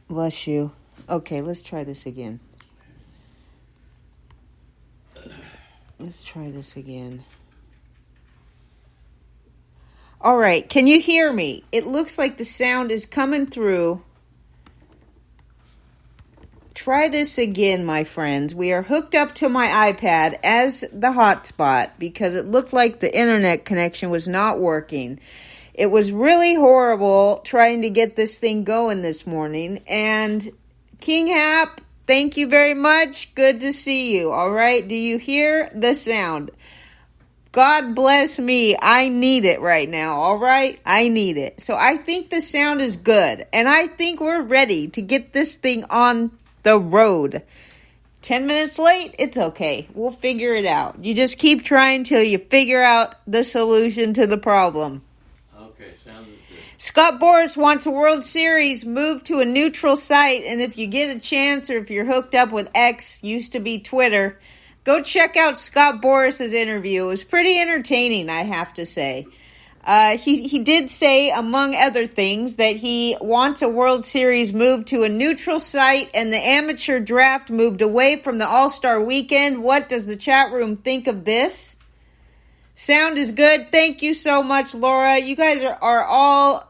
Bless you. Okay, let's try this again. All right, can you hear me? It looks like the sound is coming through. Try this again, my friends. We are hooked up to my iPad as the hotspot because it looked like the internet connection was not working. It was really horrible trying to get this thing going this morning. And King Hap, thank you very much. Good to see you. All right, do you hear the sound? God bless me. I need it right now. All right. I need it. So I think the sound is good. And I think we're ready to get this thing on the road. 10 minutes late. It's okay. We'll figure it out. You just keep trying till you figure out the solution to the problem. Okay. Sounds good. Scott Boras wants a World Series moved to a neutral site. And if you get a chance or if you're hooked up with X, used to be Twitter, go check out Scott Boras' interview. It was pretty entertaining, I have to say. He did say, among other things, that he wants a World Series moved to a neutral site and the amateur draft moved away from the All-Star Weekend. What does the chat room think of this? Sound is good. Thank you so much, Laura. You guys are all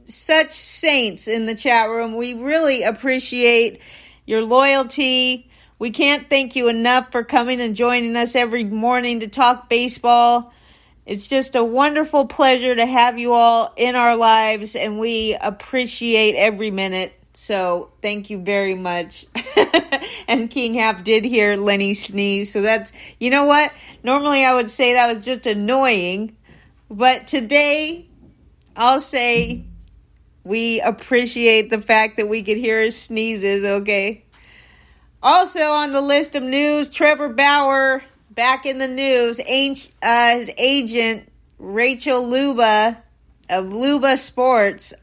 such saints in the chat room. We really appreciate your loyalty. We can't thank you enough for coming and joining us every morning to talk baseball. It's just a wonderful pleasure to have you all in our lives, and we appreciate every minute. So thank you very much. And King Hap did hear Lenny sneeze. So that's, you know what? Normally I would say that was just annoying. But today I'll say we appreciate the fact that we could hear his sneezes, okay? Also on the list of news, Trevor Bauer, back in the news. His agent, Rachel Luba of Luba Sports.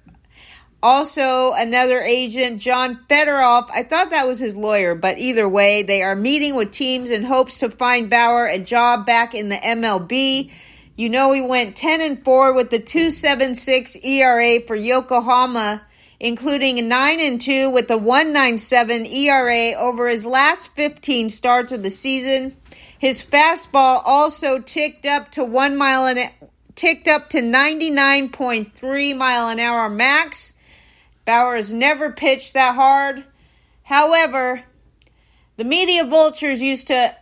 Also, another agent, John Fedorov. I thought that was his lawyer, but either way, they are meeting with teams in hopes to find Bauer a job back in the MLB. You know, he went 10-4 with the 2.76 ERA for Yokohama, including a 9-2 with a 1.97 ERA over his last 15 starts of the season. His fastball also ticked up to 99.3 mile an hour max. Bauer has never pitched that hard. However, the media vultures used to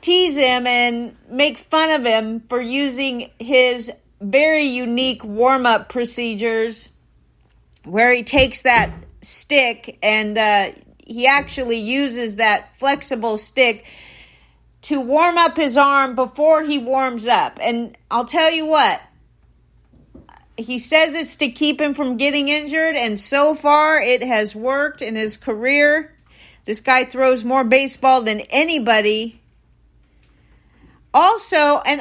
tease him and make fun of him for using his very unique warm-up procedures where he takes that stick and he actually uses that flexible stick to warm up his arm before he warms up. And I'll tell you what, he says it's to keep him from getting injured, and so far it has worked in his career. This guy throws more baseball than anybody. Also, and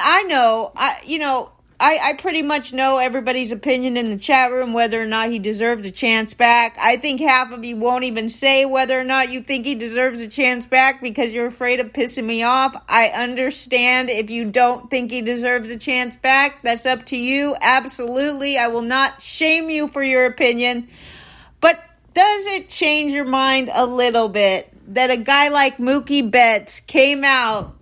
I pretty much know everybody's opinion in the chat room whether or not he deserves a chance back. I think half of you won't even say whether or not you think he deserves a chance back because you're afraid of pissing me off. I understand if you don't think he deserves a chance back. That's up to you. Absolutely. I will not shame you for your opinion. But does it change your mind a little bit that a guy like Mookie Betts came out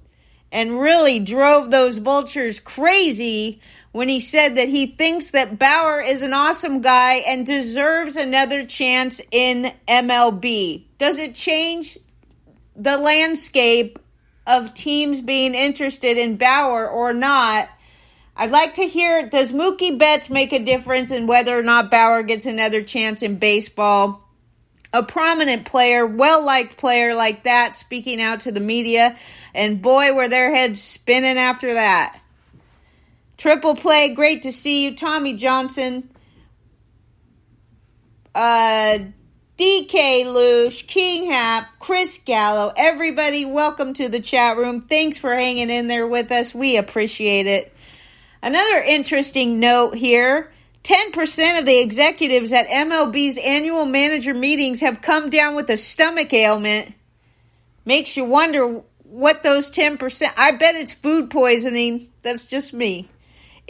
and really drove those vultures crazy when he said that he thinks that Bauer is an awesome guy and deserves another chance in MLB? Does it change the landscape of teams being interested in Bauer or not? I'd like to hear, does Mookie Betts make a difference in whether or not Bauer gets another chance in baseball? A prominent player, well-liked player like that, speaking out to the media, and boy, were their heads spinning after that. Triple play, great to see you. Tommy Johnson, DK Loosh, King Hap, Chris Gallo, everybody, welcome to the chat room. Thanks for hanging in there with us. We appreciate it. Another interesting note here, 10% of the executives at MLB's annual manager meetings have come down with a stomach ailment. Makes you wonder what those 10%, I bet it's food poisoning. That's just me.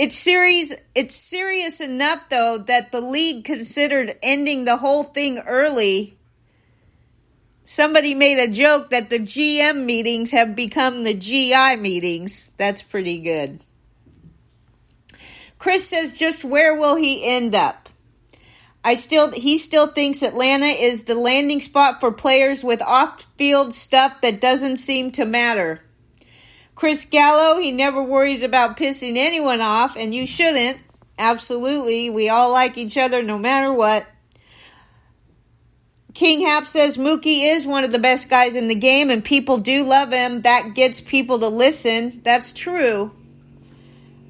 It's serious enough, though, that the league considered ending the whole thing early. Somebody made a joke that the GM meetings have become the GI meetings. That's pretty good. Chris says, just where will he end up? He still thinks Atlanta is the landing spot for players with off-field stuff that doesn't seem to matter. Chris Gallo, he never worries about pissing anyone off, and you shouldn't. Absolutely. We all like each other no matter what. King Hap says Mookie is one of the best guys in the game, and people do love him. That gets people to listen. That's true.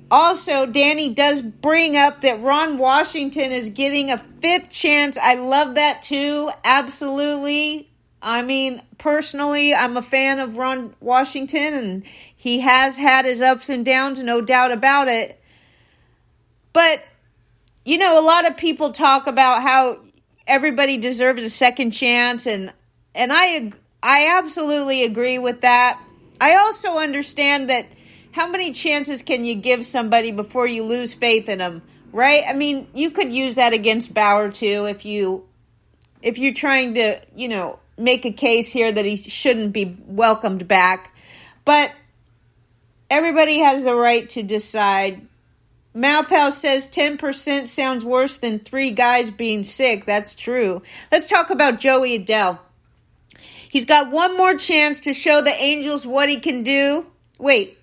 Also, Danny does bring up that Ron Washington is getting a 5th chance. I love that too. Absolutely. I mean, personally, I'm a fan of Ron Washington, and he has had his ups and downs, no doubt about it. But, a lot of people talk about how everybody deserves a second chance, and I absolutely agree with that. I also understand that how many chances can you give somebody before you lose faith in them, right? I mean, you could use that against Bauer too if you're trying to, make a case here that he shouldn't be welcomed back. But everybody has the right to decide. Malpal says 10% sounds worse than 3 guys being sick. That's true. Let's talk about Joey Adele. He's got one more chance to show the Angels what he can do. Wait.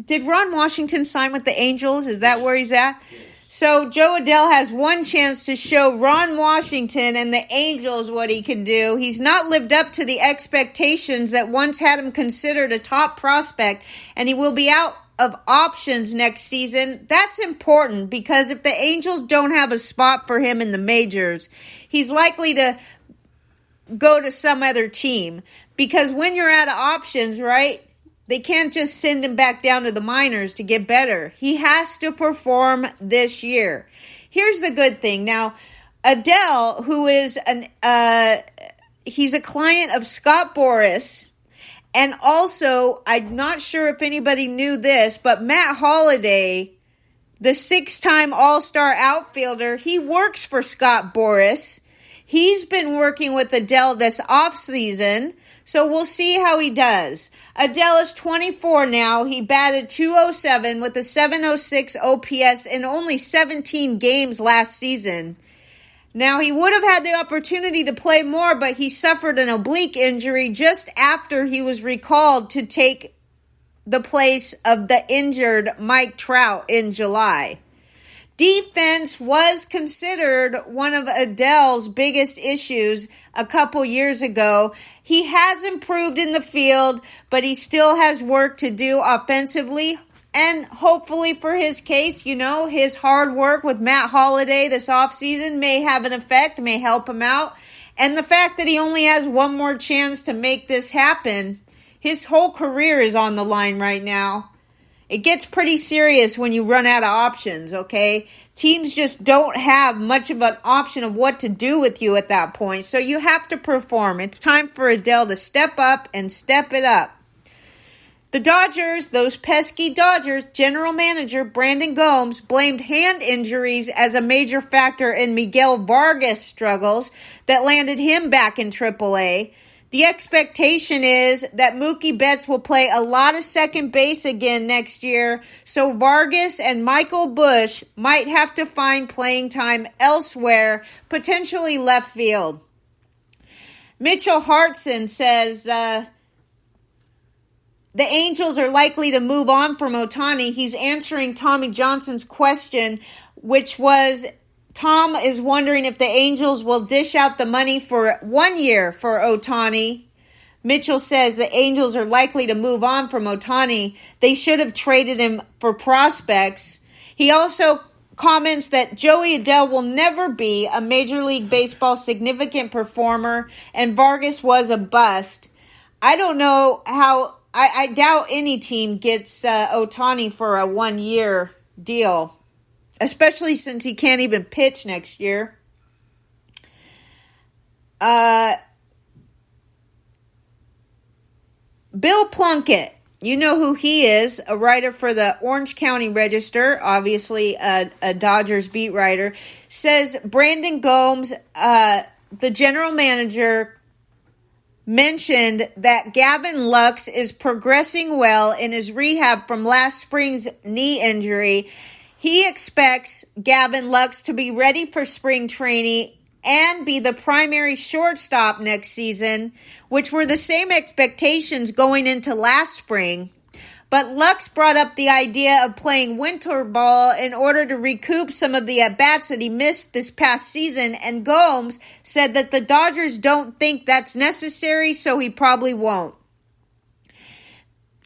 Did Ron Washington sign with the Angels? Is that where he's at? So Joe Adele has one chance to show Ron Washington and the Angels what he can do. He's not lived up to the expectations that once had him considered a top prospect, and he will be out of options next season. That's important because if the Angels don't have a spot for him in the majors, he's likely to go to some other team. Because when you're out of options, right, they can't just send him back down to the minors to get better. He has to perform this year. Here's the good thing. Now, Adele, who is he's a client of Scott Boras, and also, I'm not sure if anybody knew this, but Matt Holliday, the 6-time All-Star outfielder, he works for Scott Boras. He's been working with Adele this offseason, so we'll see how he does. Adele is 24 now. He batted .207 with a 706 OPS in only 17 games last season. Now, he would have had the opportunity to play more, but he suffered an oblique injury just after he was recalled to take the place of the injured Mike Trout in July. Defense was considered one of Adele's biggest issues a couple years ago. He has improved in the field, but he still has work to do offensively. And hopefully for his case, his hard work with Matt Holliday this offseason may have an effect, may help him out. And the fact that he only has one more chance to make this happen, his whole career is on the line right now. It gets pretty serious when you run out of options, okay? Teams just don't have much of an option of what to do with you at that point. So you have to perform. It's time for Adele to step up and step it up. The Dodgers, those pesky Dodgers, general manager Brandon Gomes blamed hand injuries as a major factor in Miguel Vargas' struggles that landed him back in AAA. The expectation is that Mookie Betts will play a lot of second base again next year, so Vargas and Michael Busch might have to find playing time elsewhere, potentially left field. Mitchell Hartson says the Angels are likely to move on from Ohtani. He's answering Tommy Johnson's question, which was, Tom is wondering if the Angels will dish out the money for 1 year for Ohtani. Mitchell says the Angels are likely to move on from Ohtani. They should have traded him for prospects. He also comments that Joey Adele will never be a Major League Baseball significant performer, and Vargas was a bust. I don't know how... I doubt any team gets Ohtani for a 1 year deal, especially since he can't even pitch next year. Bill Plunkett. you know who he is, a writer for the Orange County Register, obviously a Dodgers beat writer, says Brandon Gomes, the general manager, mentioned that Gavin Lux is progressing well in his rehab from last spring's knee injury. He expects Gavin Lux to be ready for spring training and be the primary shortstop next season, which were the same expectations going into last spring. But Lux brought up the idea of playing winter ball in order to recoup some of the at-bats that he missed this past season, and Gomes said that the Dodgers don't think that's necessary, so he probably won't.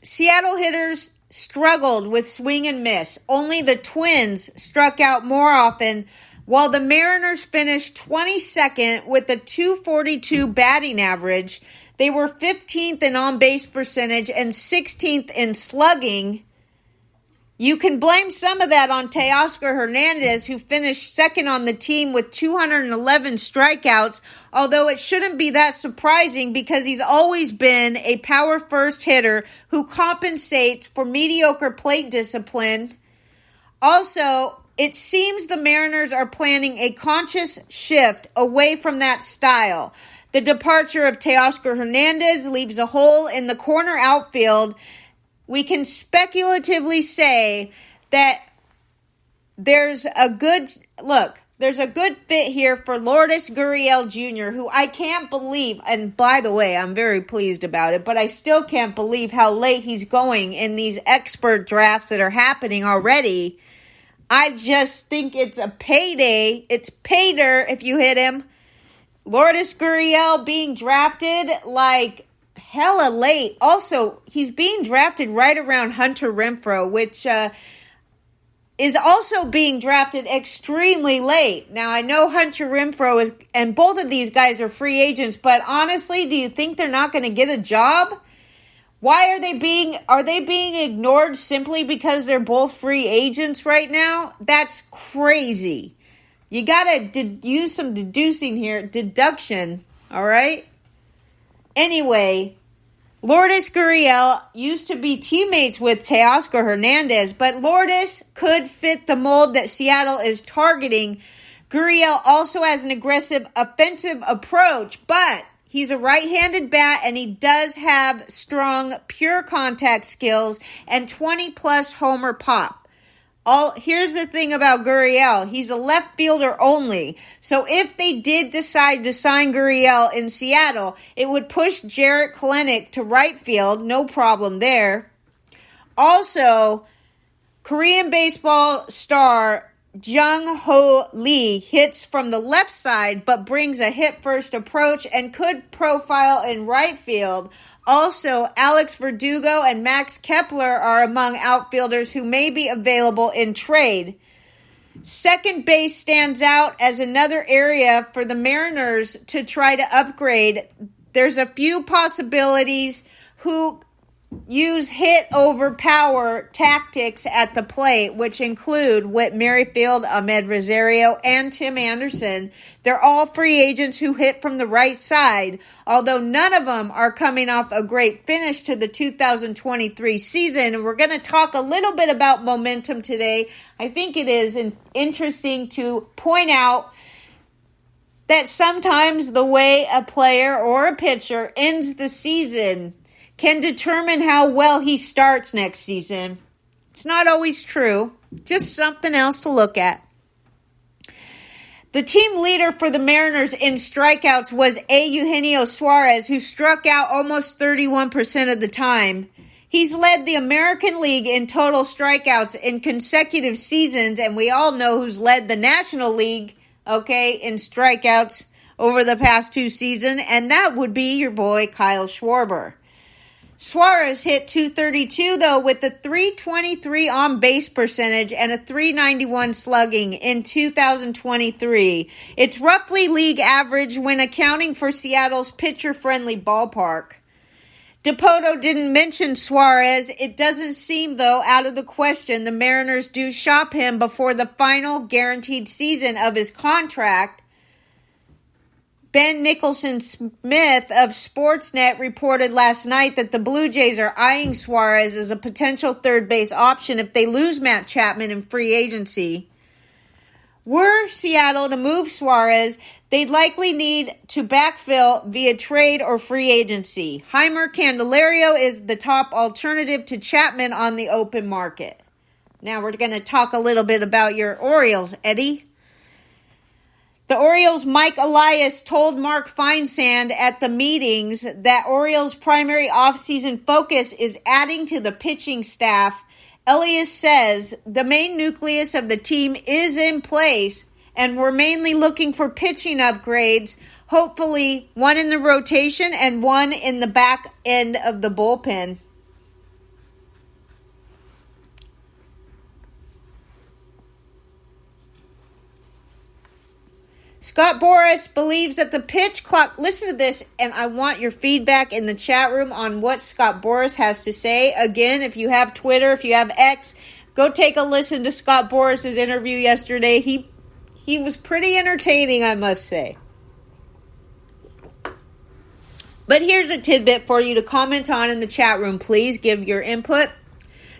Seattle hitters struggled with swing and miss. Only the Twins struck out more often, while the Mariners finished 22nd with a .242 batting average. They were 15th in on-base percentage and 16th in slugging. You can blame some of that on Teoscar Hernandez, who finished second on the team with 211 strikeouts, although it shouldn't be that surprising because he's always been a power-first hitter who compensates for mediocre plate discipline. Also, it seems the Mariners are planning a conscious shift away from that style. The departure of Teoscar Hernandez leaves a hole in the corner outfield. We can speculatively say that there's a good fit here for Lourdes Gurriel Jr., who I can't believe, and by the way, I'm very pleased about it, but I still can't believe how late he's going in these expert drafts that are happening already. I just think it's a payday. It's pay dirt if you hit him. Lourdes Gurriel being drafted like hella late. Also, he's being drafted right around Hunter Renfroe, which is also being drafted extremely late. Now, I know Hunter Renfroe is, and both of these guys are free agents, but honestly, do you think they're not going to get a job? Why are they being ignored simply because they're both free agents right now? That's crazy. You got to use some deduction, all right? Anyway, Lourdes Gurriel used to be teammates with Teoscar Hernandez, but Lourdes could fit the mold that Seattle is targeting. Gurriel also has an aggressive offensive approach, but he's a right-handed bat, and he does have strong, pure contact skills and 20-plus homer pop. Here's the thing about Gurriel. He's a left fielder only. So if they did decide to sign Gurriel in Seattle, it would push Jarrett Kelenic to right field. No problem there. Also, Korean baseball star Jung-Ho Lee hits from the left side but brings a hit-first approach and could profile in right field. Also, Alex Verdugo and Max Kepler are among outfielders who may be available in trade. Second base stands out as another area for the Mariners to try to upgrade. There's a few possibilities who use hit over power tactics at the plate, which include Whit Merrifield, Ahmed Rosario, and Tim Anderson. They're all free agents who hit from the right side, although none of them are coming off a great finish to the 2023 season. And we're going to talk a little bit about momentum today. I think it is interesting to point out that sometimes the way a player or a pitcher ends the season can determine how well he starts next season. It's not always true. Just something else to look at. The team leader for the Mariners in strikeouts was Eugenio Suarez, who struck out almost 31% of the time. He's led the American League in total strikeouts in consecutive seasons, and we all know who's led the National League, in strikeouts over the past 2 seasons, and that would be your boy Kyle Schwarber. Suarez hit .232, though, with a .323 on-base percentage and a .391 slugging in 2023. It's roughly league average when accounting for Seattle's pitcher-friendly ballpark. Dipoto didn't mention Suarez. It doesn't seem, though, out of the question the Mariners do shop him before the final guaranteed season of his contract. Ben Nicholson-Smith of Sportsnet reported last night that the Blue Jays are eyeing Suarez as a potential third base option if they lose Matt Chapman in free agency. Were Seattle to move Suarez, they'd likely need to backfill via trade or free agency. Heimer Candelario is the top alternative to Chapman on the open market. Now we're going to talk a little bit about your Orioles, Eddie. The Orioles' Mike Elias told Mark Feinsand at the meetings that Orioles' primary offseason focus is adding to the pitching staff. Elias says the main nucleus of the team is in place and we're mainly looking for pitching upgrades, hopefully one in the rotation and one in the back end of the bullpen. Scott Boras believes that the pitch clock, listen to this, and I want your feedback in the chat room on what Scott Boras has to say. Again, if you have Twitter, if you have X, go take a listen to Scott Boras' interview yesterday. He was pretty entertaining, I must say. But here's a tidbit for you to comment on in the chat room. Please give your input.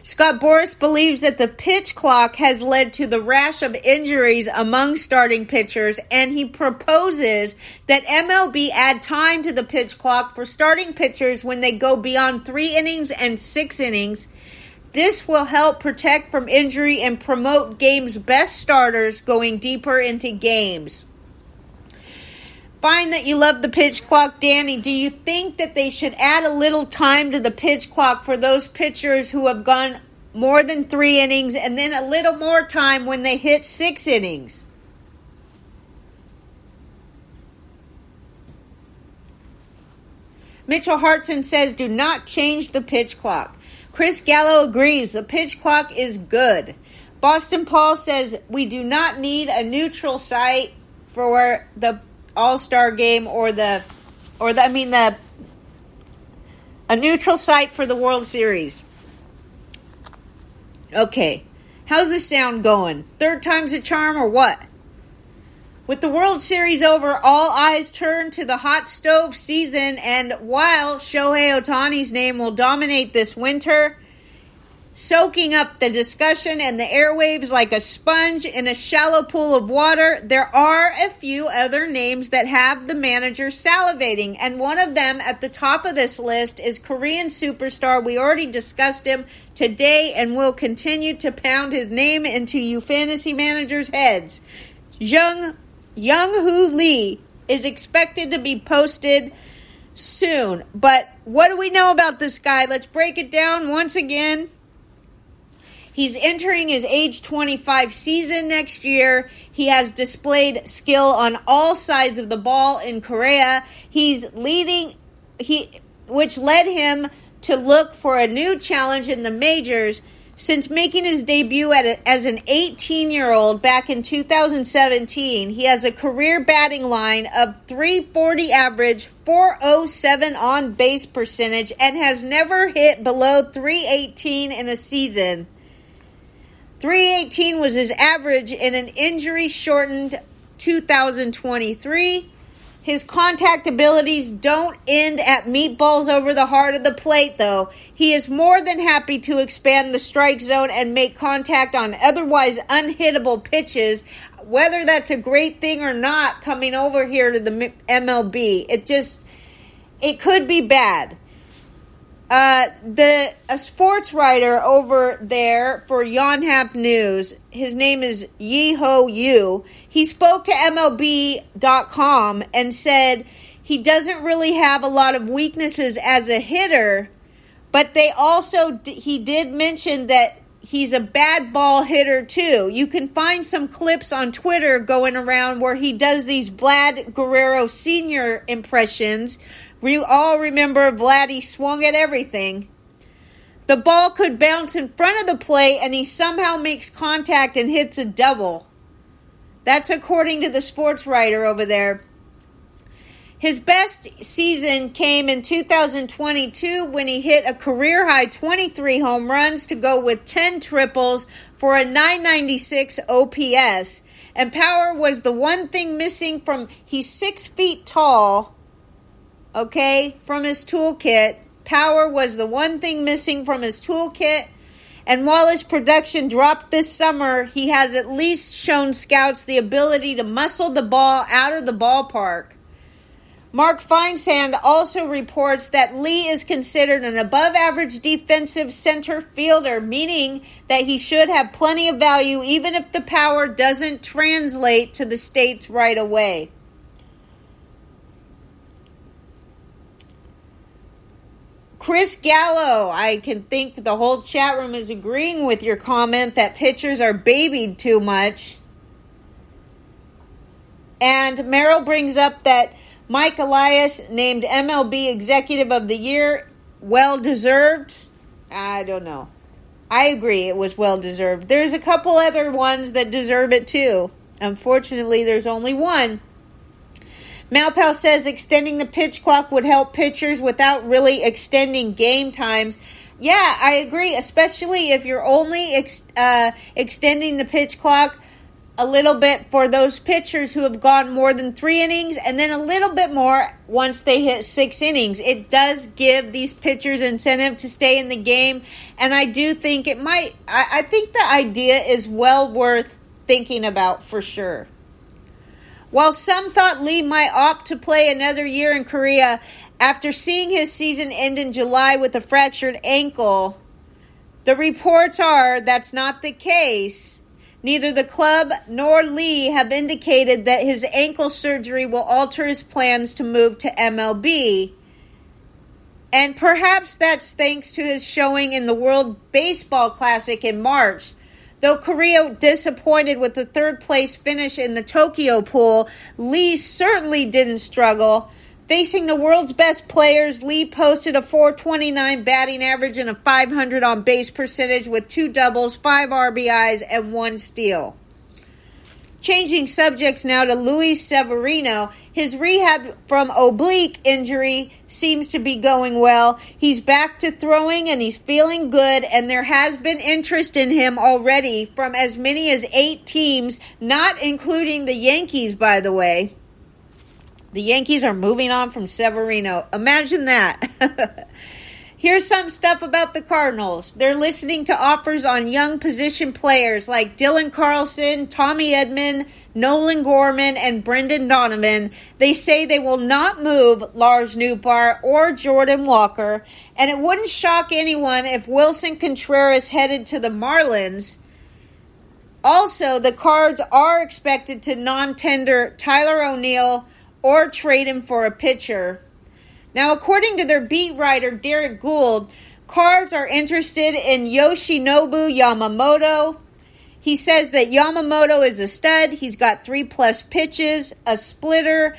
Scott Boras believes that the pitch clock has led to the rash of injuries among starting pitchers, and he proposes that MLB add time to the pitch clock for starting pitchers when they go beyond 3 innings and 6 innings. This will help protect from injury and promote game's best starters going deeper into games. Fine that you love the pitch clock, Danny. Do you think that they should add a little time to the pitch clock for those pitchers who have gone more than 3 innings and then a little more time when they hit 6 innings? Mitchell Hartson says, do not change the pitch clock. Chris Gallo agrees, the pitch clock is good. Boston Paul says, we do not need a neutral site for the All-Star game a neutral site for the World Series. Okay, how's the sound going? Third time's a charm or what? With the World Series over, all eyes turn to the hot stove season, and while Shohei Ohtani's name will dominate this winter, soaking up the discussion and the airwaves like a sponge in a shallow pool of water, there are a few other names that have the manager salivating, and one of them at the top of this list is Korean superstar. We already discussed him today and will continue to pound his name into you fantasy managers' heads. Young-Hoo Lee is expected to be posted soon, but what do we know about this guy? Let's break it down once again. He's entering his age 25 season next year. He has displayed skill on all sides of the ball in Korea. Which led him to look for a new challenge in the majors. Since making his debut as an 18-year-old back in 2017, he has a career batting line of .340 average, .407 on-base percentage, and has never hit below .318 in a season. .318 was his average in an injury-shortened 2023. His contact abilities don't end at meatballs over the heart of the plate, though. He is more than happy to expand the strike zone and make contact on otherwise unhittable pitches, whether that's a great thing or not coming over here to the MLB. It could be bad. A sports writer over there for Yonhap News, his name is Yi-Ho Yu, he spoke to MLB.com and said he doesn't really have a lot of weaknesses as a hitter, but he did mention that he's a bad ball hitter too. You can find some clips on Twitter going around where he does these Vlad Guerrero Sr. impressions. We all remember Vladdy swung at everything. The ball could bounce in front of the plate and he somehow makes contact and hits a double. That's according to the sports writer over there. His best season came in 2022 when he hit a career-high 23 home runs to go with 10 triples for a .996 OPS. And power was the one thing missing he's 6 feet tall, okay, from his toolkit. Power was the one thing missing from his toolkit. And while his production dropped this summer, he has at least shown scouts the ability to muscle the ball out of the ballpark. Mark Feinsand also reports that Lee is considered an above-average defensive center fielder, meaning that he should have plenty of value even if the power doesn't translate to the States right away. Chris Gallo, I can think the whole chat room is agreeing with your comment that pitchers are babied too much. And Merrill brings up that Mike Elias named MLB Executive of the Year. Well deserved. I don't know. I agree it was well deserved. There's a couple other ones that deserve it too. Unfortunately, there's only one. Malpal says extending the pitch clock would help pitchers without really extending game times. Yeah, I agree, especially if you're only extending the pitch clock a little bit for those pitchers who have gone more than 3 innings and then a little bit more once they hit 6 innings. It does give these pitchers incentive to stay in the game, and I do think it might. I think the idea is well worth thinking about for sure. While some thought Lee might opt to play another year in Korea after seeing his season end in July with a fractured ankle, the reports are that's not the case. Neither the club nor Lee have indicated that his ankle surgery will alter his plans to move to MLB. And perhaps that's thanks to his showing in the World Baseball Classic in March. Though Korea disappointed with the third-place finish in the Tokyo pool, Lee certainly didn't struggle. Facing the world's best players, Lee posted a .429 batting average and a .500 on-base percentage with 2 doubles, 5 RBIs, and 1 steal. Changing subjects now to Luis Severino. His rehab from oblique injury seems to be going well. He's back to throwing and he's feeling good, and there has been interest in him already from as many as 8 teams, not including the Yankees, by the way. The Yankees are moving on from Severino. Imagine that. Here's some stuff about the Cardinals. They're listening to offers on young position players like Dylan Carlson, Tommy Edman, Nolan Gorman, and Brendan Donovan. They say they will not move Lars Nootbaar or Jordan Walker, and it wouldn't shock anyone if Wilson Contreras headed to the Marlins. Also, the Cards are expected to non-tender Tyler O'Neill or trade him for a pitcher. Now, according to their beat writer, Derek Gould, Cards are interested in Yoshinobu Yamamoto. He says that Yamamoto is a stud. He's got 3+ pitches. A splitter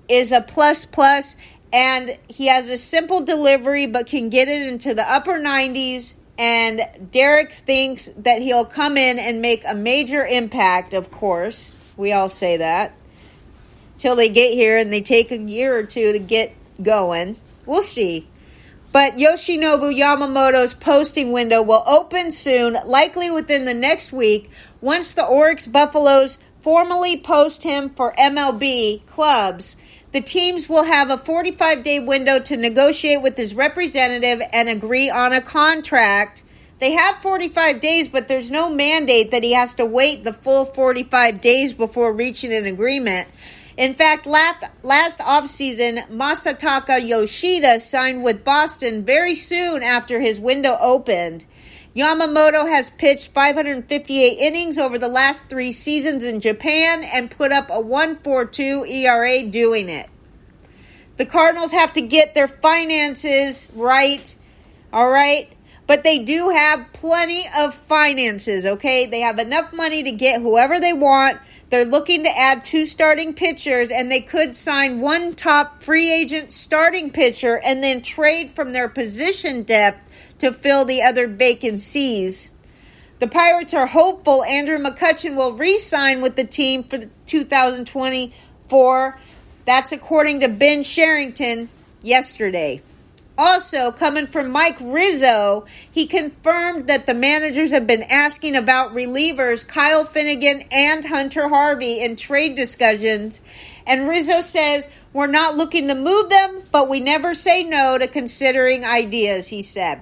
is a plus, and he has a simple delivery but can get it into the upper 90s. And Derek thinks that he'll come in and make a major impact, of course. We all say that. Till they get here and they take a year or two to get going. We'll see. But Yoshinobu Yamamoto's posting window will open soon, likely within the next week, once the Oryx Buffaloes formally post him for MLB clubs. The teams will have a 45-day window to negotiate with his representative and agree on a contract. They have 45 days, but there's no mandate that he has to wait the full 45 days before reaching an agreement. In fact, last offseason, Masataka Yoshida signed with Boston very soon after his window opened. Yamamoto has pitched 558 innings over the last 3 seasons in Japan and put up a 1.42 ERA doing it. The Cardinals have to get their finances right, all right? But they do have plenty of finances, okay? They have enough money to get whoever they want. They're looking to add 2 starting pitchers, and they could sign 1 top free agent starting pitcher and then trade from their position depth to fill the other vacancies. The Pirates are hopeful Andrew McCutchen will re-sign with the team for the 2024. That's according to Ben Sherrington yesterday. Also, coming from Mike Rizzo, he confirmed that the managers have been asking about relievers Kyle Finnegan and Hunter Harvey in trade discussions. And Rizzo says, we're not looking to move them, but we never say no to considering ideas, he said.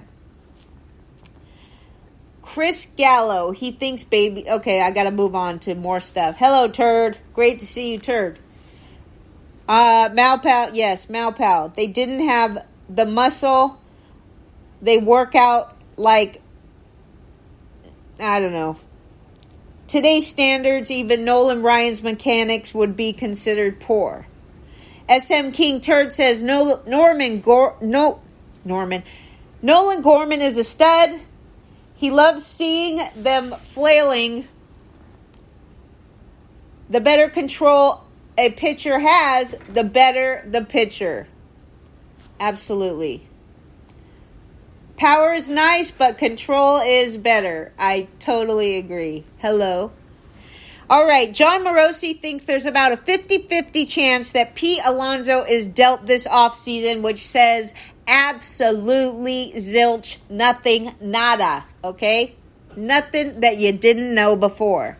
Chris Gallo, he thinks baby... Okay, I got to move on to more stuff. Hello, Turd. Great to see you, Turd. Malpal, yes, Malpal. They didn't have the muscle. They work out like, I don't know. Today's standards, even Nolan Ryan's mechanics would be considered poor. SM King Turd says Nolan Gorman is a stud. He loves seeing them flailing. The better control a pitcher has, the better the pitcher. Absolutely. Power is nice, but control is better. I totally agree. Hello. All right, John Morosi thinks there's about a 50-50 chance that Pete Alonso is dealt this offseason, which says absolutely zilch, nothing, nada, okay? Nothing that you didn't know before.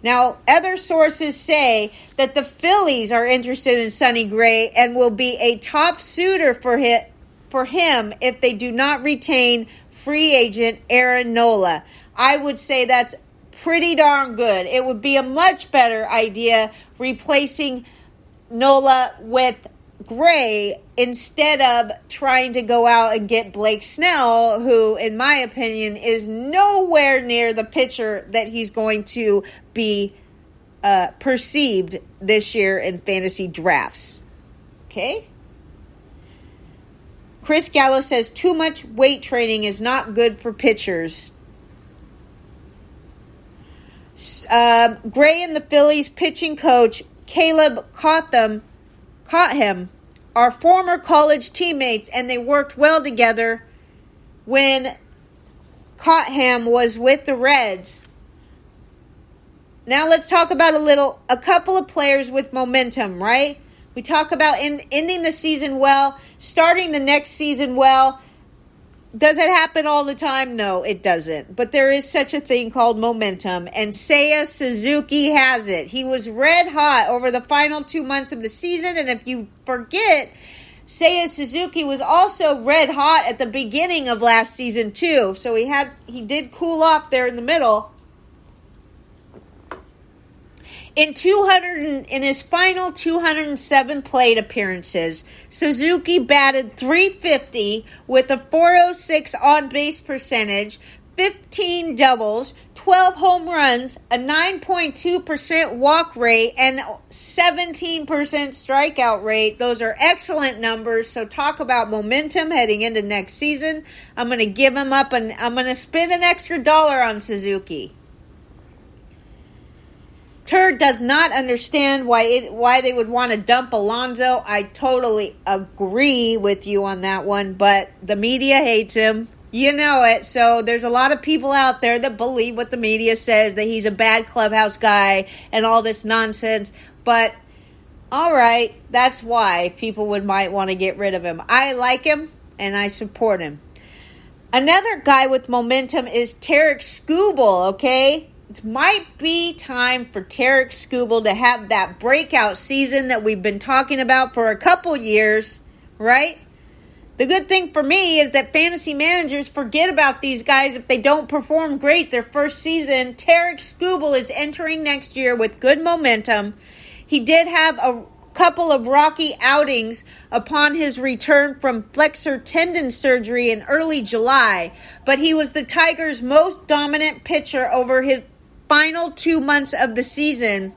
Now, other sources say that the Phillies are interested in Sonny Gray and will be a top suitor for him if they do not retain free agent Aaron Nola. I would say that's pretty darn good. It would be a much better idea replacing Nola with Gray instead of trying to go out and get Blake Snell, who, in my opinion, is nowhere near the pitcher that he's going to be perceived this year in fantasy drafts. Okay? Chris Gallo says too much weight training is not good for pitchers. Gray and the Phillies pitching coach Caleb Cottham are former college teammates, and they worked well together when Cottham was with the Reds. Now let's talk about a couple of players with momentum, right? We talk about ending the season well, starting the next season well. Does it happen all the time? No, it doesn't. But there is such a thing called momentum, and Seiya Suzuki has it. He was red hot over the final 2 months of the season, and if you forget, Seiya Suzuki was also red hot at the beginning of last season too. So he did cool off there in the middle. In his final 207 plate appearances, Suzuki batted .350 with a .406 on-base percentage, 15 doubles, 12 home runs, a 9.2% walk rate, and 17% strikeout rate. Those are excellent numbers, so talk about momentum heading into next season. I'm going to give him up, and I'm going to spend an extra $1 on Suzuki. Turd does not understand why they would want to dump Alonso. I totally agree with you on that one, but the media hates him. You know it. So there's a lot of people out there that believe what the media says, that he's a bad clubhouse guy and all this nonsense. But, all right, that's why people might want to get rid of him. I like him, and I support him. Another guy with momentum is Tarek Skubal, okay? It might be time for Tarek Skubal to have that breakout season that we've been talking about for a couple years, right? The good thing for me is that fantasy managers forget about these guys if they don't perform great their first season. Tarek Skubal is entering next year with good momentum. He did have a couple of rocky outings upon his return from flexor tendon surgery in early July, but he was the Tigers' most dominant pitcher over his final 2 months of the season.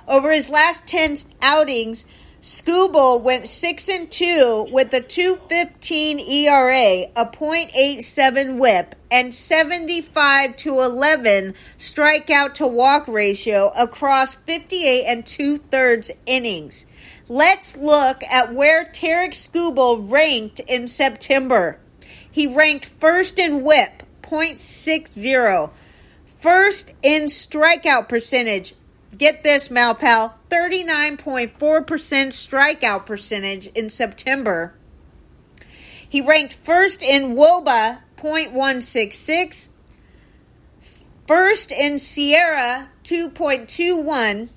Over his last 10 outings, Skubal went 6-2 with a 2.15 ERA, a .87 WHIP, and 75-11 strikeout to walk ratio across 58 2/3 innings. Let's look at where Tarek Skubal ranked in September. He ranked first in WHIP, .60. First in strikeout percentage. Get this, Malpal. 39.4% strikeout percentage in September. He ranked first in WOBA, .166, first in Sierra, 2.21,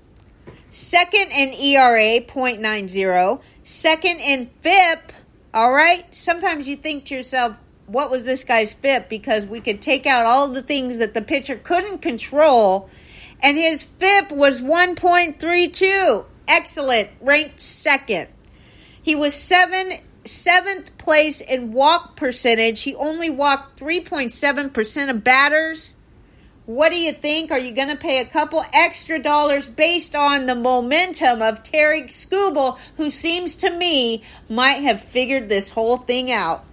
second in ERA, .90, second in FIP. All right, sometimes you think to yourself, what was this guy's FIP? Because we could take out all the things that the pitcher couldn't control, and his FIP was 1.32. Excellent, ranked second. He was seventh place in walk percentage. He only walked 3.7% of batters. What do you think? Are you going to pay a couple extra dollars based on the momentum of Terry Skubal, who seems to me might have figured this whole thing out?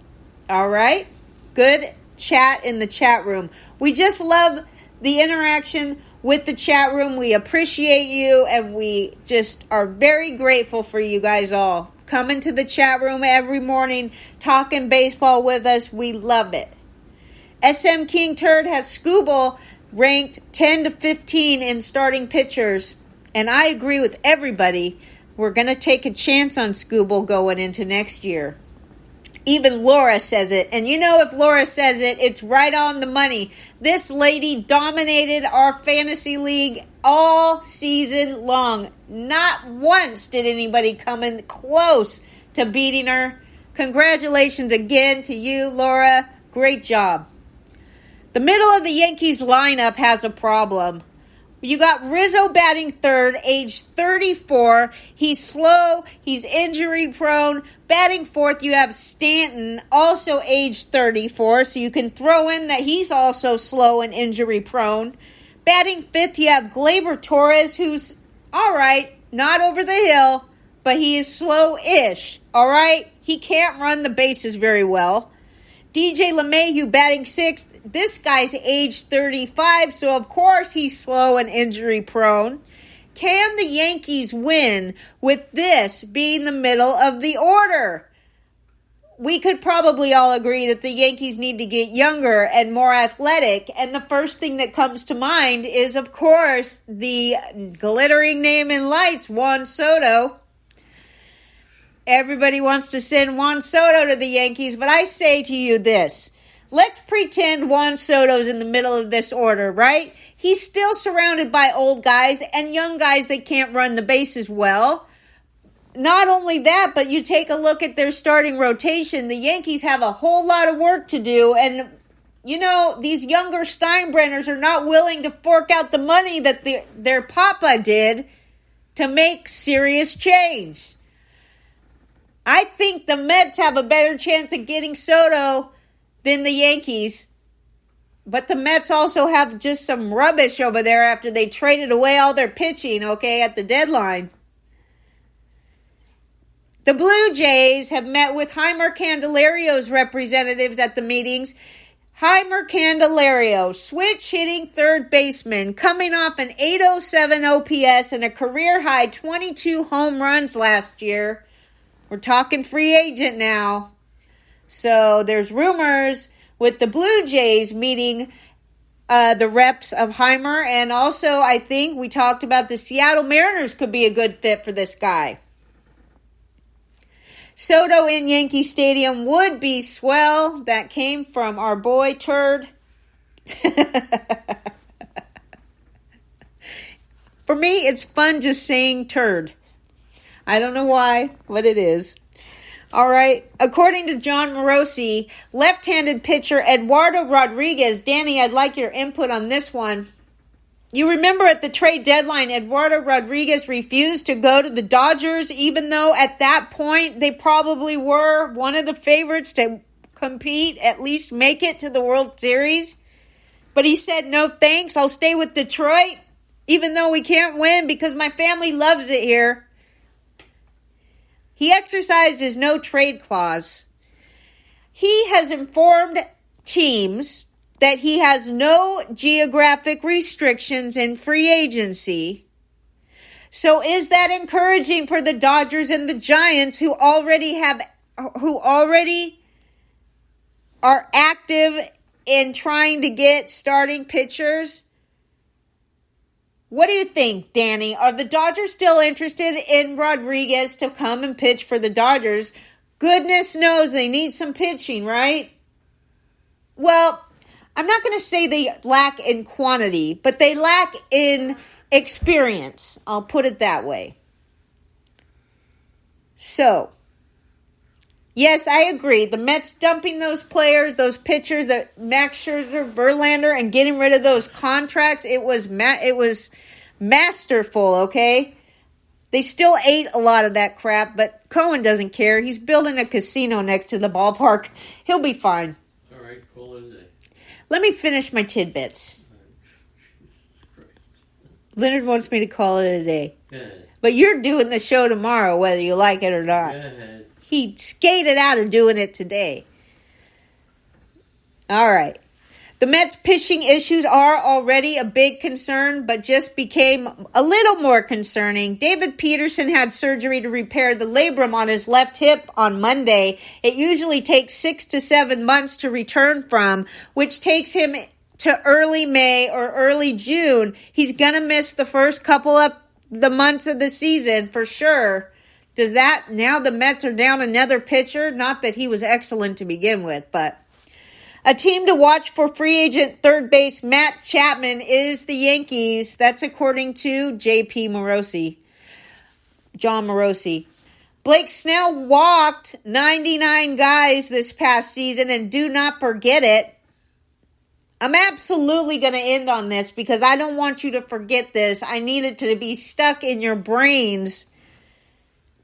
All right? Good chat in the chat room. We just love the interaction with the chat room. We appreciate you, and we just are very grateful for you guys all coming to the chat room every morning, talking baseball with us. We love it. SM King Turd has Skubal ranked 10 to 15 in starting pitchers, and I agree with everybody. We're going to take a chance on Skubal going into next year. Even Laura says it, and you know if Laura says it, it's right on the money. This lady dominated our fantasy league all season long. Not once did anybody come in close to beating her. Congratulations again to you, Laura. Great job. The middle of the Yankees lineup has a problem. You got Rizzo batting third, age 34. He's slow. He's injury prone. Batting fourth, you have Stanton, also age 34. So you can throw in that he's also slow and injury prone. Batting fifth, you have Gleyber Torres, who's all right, not over the hill, but he is slow-ish. All right? He can't run the bases very well. DJ LeMahieu batting sixth. This guy's age 35, so of course he's slow and injury prone. Can the Yankees win with this being the middle of the order? We could probably all agree that the Yankees need to get younger and more athletic, and the first thing that comes to mind is, of course, the glittering name in lights, Juan Soto. Everybody wants to send Juan Soto to the Yankees, but I say to you this. Let's pretend Juan Soto's in the middle of this order, right? He's still surrounded by old guys and young guys that can't run the bases well. Not only that, but you take a look at their starting rotation. The Yankees have a whole lot of work to do, and you know, these younger Steinbrenners are not willing to fork out the money that their papa did to make serious change. I think the Mets have a better chance of getting Soto than the Yankees. But the Mets also have just some rubbish over there after they traded away all their pitching, okay, at the deadline. The Blue Jays have met with Heimer Candelario's representatives at the meetings. Heimer Candelario, switch hitting third baseman, coming off an .807 OPS and a career-high 22 home runs last year. We're talking free agent now. So there's rumors with the Blue Jays meeting the reps of Heimer. And also, I think we talked about the Seattle Mariners could be a good fit for this guy. Soto in Yankee Stadium would be swell. That came from our boy Turd. For me, it's fun just saying Turd. I don't know why, but it is. All right. According to John Morosi, left-handed pitcher Eduardo Rodriguez. Danny, I'd like your input on this one. You remember at the trade deadline, Eduardo Rodriguez refused to go to the Dodgers, even though at that point they probably were one of the favorites to compete, at least make it to the World Series. But he said, no thanks, I'll stay with Detroit, even though we can't win because my family loves it here. He exercised his no-trade clause. He has informed teams that he has no geographic restrictions in free agency. So is that encouraging for the Dodgers and the Giants who already are active in trying to get starting pitchers? What do you think, Danny? Are the Dodgers still interested in Rodriguez to come and pitch for the Dodgers? Goodness knows they need some pitching, right? Well, I'm not going to say they lack in quantity, but they lack in experience. I'll put it that way. So, yes, I agree. The Mets dumping those players, those pitchers, that Max Scherzer, Verlander, and getting rid of those contracts, it was masterful, okay? They still ate a lot of that crap, but Cohen doesn't care. He's building a casino next to the ballpark. He'll be fine. All right, call it a day. Let me finish my tidbits. Leonard wants me to call it a day. Good. But you're doing the show tomorrow, whether you like it or not. Go ahead. He skated out of doing it today. All right. The Mets' pitching issues are already a big concern, but just became a little more concerning. David Peterson had surgery to repair the labrum on his left hip on Monday. It usually takes 6 to 7 months to return from, which takes him to early May or early June. He's going to miss the first couple of the months of the season for sure. Does that, now the Mets are down another pitcher? Not that he was excellent to begin with, but a team to watch for free agent third base Matt Chapman is the Yankees. That's according to John Morosi. Blake Snell walked 99 guys this past season, and do not forget it. I'm absolutely going to end on this because I don't want you to forget this. I need it to be stuck in your brains.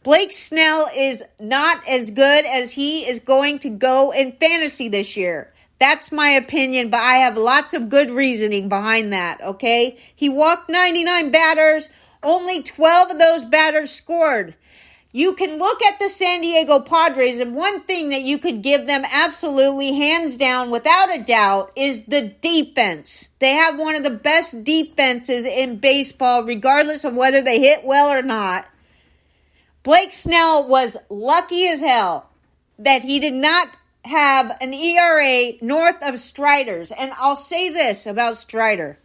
Blake Snell is not as good as he is going to go in fantasy this year. That's my opinion, but I have lots of good reasoning behind that, okay? He walked 99 batters. Only 12 of those batters scored. You can look at the San Diego Padres, and one thing that you could give them absolutely hands down without a doubt is the defense. They have one of the best defenses in baseball, regardless of whether they hit well or not. Blake Snell was lucky as hell that he did not have an ERA north of Strider's. And I'll say this about Strider.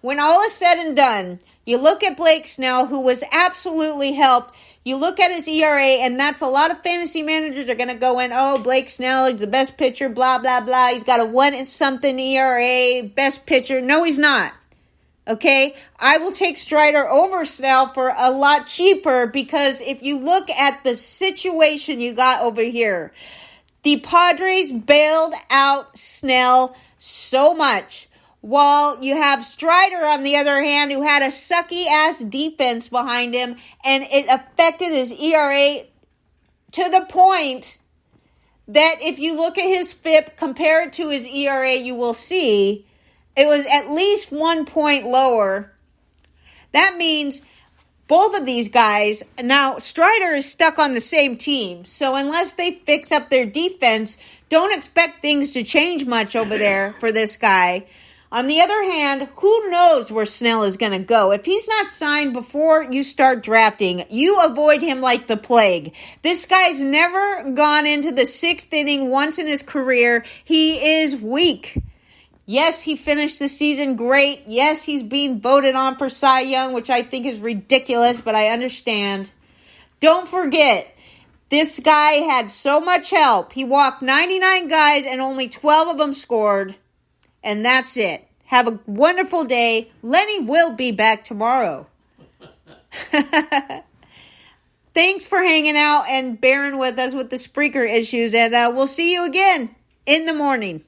When all is said and done, you look at Blake Snell, who was absolutely helped. You look at his ERA, and that's a lot of fantasy managers are going to go in, oh, Blake Snell is the best pitcher, blah, blah, blah. He's got a 1-something ERA, best pitcher. No, he's not. Okay? I will take Strider over Snell for a lot cheaper because if you look at the situation you got over here, the Padres bailed out Snell so much. While you have Strider, on the other hand, who had a sucky-ass defense behind him, and it affected his ERA to the point that if you look at his FIP, compare it to his ERA, you will see it was at least 1 point lower. That means both of these guys, now Strider is stuck on the same team, so unless they fix up their defense, don't expect things to change much over there for this guy. On the other hand, who knows where Snell is going to go? If he's not signed before you start drafting, you avoid him like the plague. This guy's never gone into the 6th inning once in his career. He is weak. Yes, he finished the season great. Yes, he's being voted on for Cy Young, which I think is ridiculous, but I understand. Don't forget, this guy had so much help. He walked 99 guys and only 12 of them scored. And that's it. Have a wonderful day. Lenny will be back tomorrow. Thanks for hanging out and bearing with us with the Spreaker issues. And we'll see you again in the morning.